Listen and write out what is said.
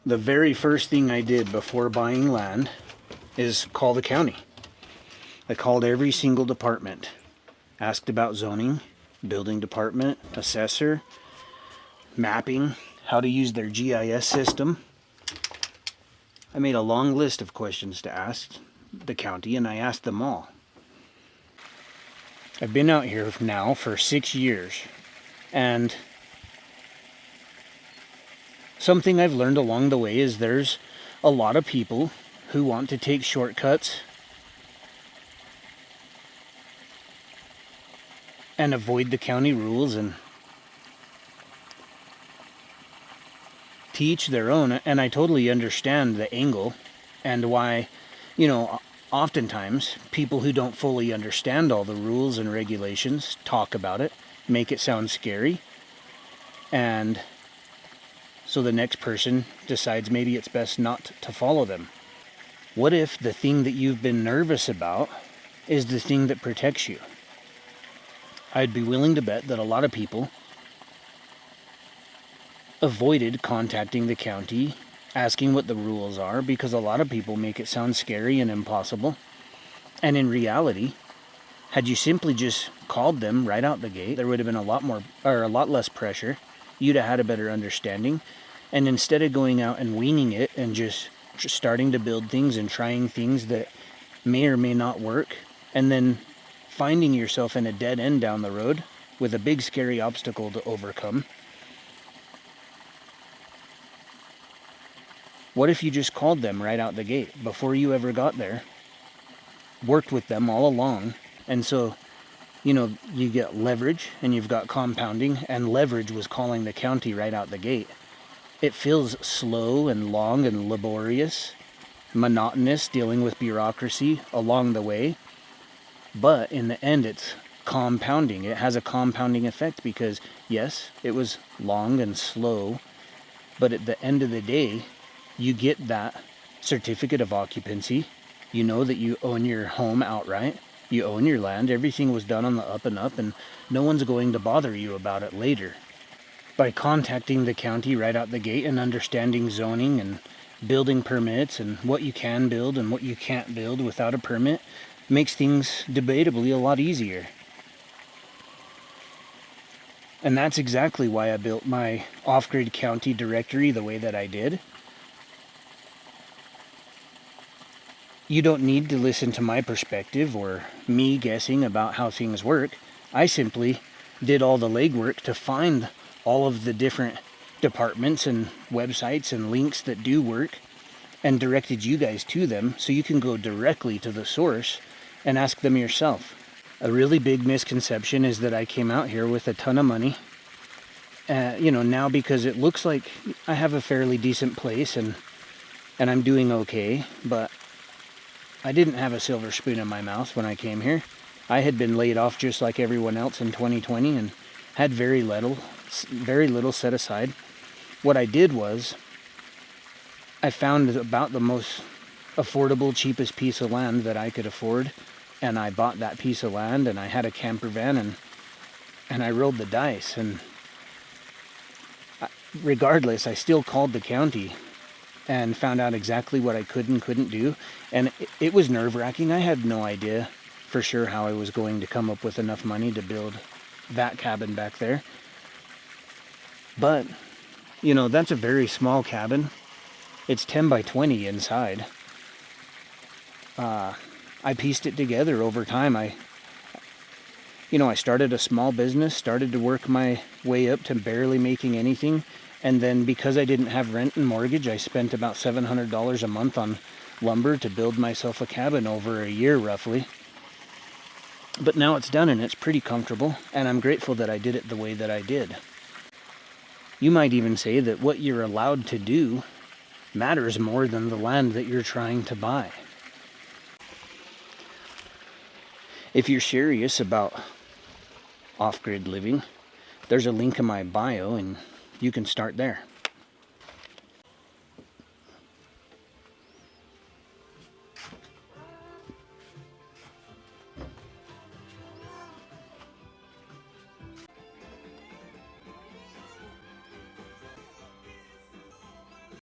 The very first thing I did before buying land is call the county. I called every single department, asked about zoning, building department, assessor, mapping, how to use their GIS system. I made a long list of questions to ask the county, and I asked them all. I've been out here now for 6 years, and something I've learned along the way is there's a lot of people who want to take shortcuts and avoid the county rules and teach their own. And I totally understand the angle and why, oftentimes people who don't fully understand all the rules and regulations talk about it, make it sound scary, and so the next person decides maybe it's best not to follow them. What if the thing that you've been nervous about is the thing that protects you? I'd be willing to bet that a lot of people avoided contacting the county, asking what the rules are, because a lot of people make it sound scary and impossible. And in reality, had you simply just called them right out the gate, there would have been a lot less pressure. You'd have had a better understanding. And instead of going out and winging it and just starting to build things and trying things that may or may not work, and then finding yourself in a dead end down the road with a big scary obstacle to overcome, what if you just called them right out the gate before you ever got there, worked with them all along, and so you get leverage and you've got compounding, and leverage was calling the county right out the gate. It feels slow and long and laborious, monotonous, dealing with bureaucracy along the way. But in the end, it's compounding. It has a compounding effect because, yes, it was long and slow. But at the end of the day, you get that certificate of occupancy. You know that you own your home outright. You own your land. Everything was done on the up and up, and no one's going to bother you about it later. By contacting the county right out the gate and understanding zoning and building permits and what you can build and what you can't build without a permit, makes things debatably a lot easier. And that's exactly why I built my off-grid county directory the way that I did. You don't need to listen to my perspective or me guessing about how things work. I simply did all the legwork to find all of the different departments and websites and links that do work, and directed you guys to them so you can go directly to the source and ask them yourself. A really big misconception is that I came out here with a ton of money. Now because it looks like I have a fairly decent place and I'm doing okay, but I didn't have a silver spoon in my mouth when I came here. I had been laid off just like everyone else in 2020 and had very little set aside. What I did was I found about the most affordable, cheapest piece of land that I could afford, and I bought that piece of land, and I had a camper van, and I rolled the dice. And regardless, I still called the county and found out exactly what I could and couldn't do. And it was nerve-wracking. I had no idea for sure how I was going to come up with enough money to build that cabin back there. But, that's a very small cabin. It's 10 by 20 inside. I pieced it together over time. I started a small business, started to work my way up to barely making anything. And then because I didn't have rent and mortgage, I spent about $700 a month on lumber to build myself a cabin over a year roughly. But now it's done and it's pretty comfortable, and I'm grateful that I did it the way that I did. You might even say that what you're allowed to do matters more than the land that you're trying to buy. If you're serious about off-grid living, there's a link in my bio and you can start there.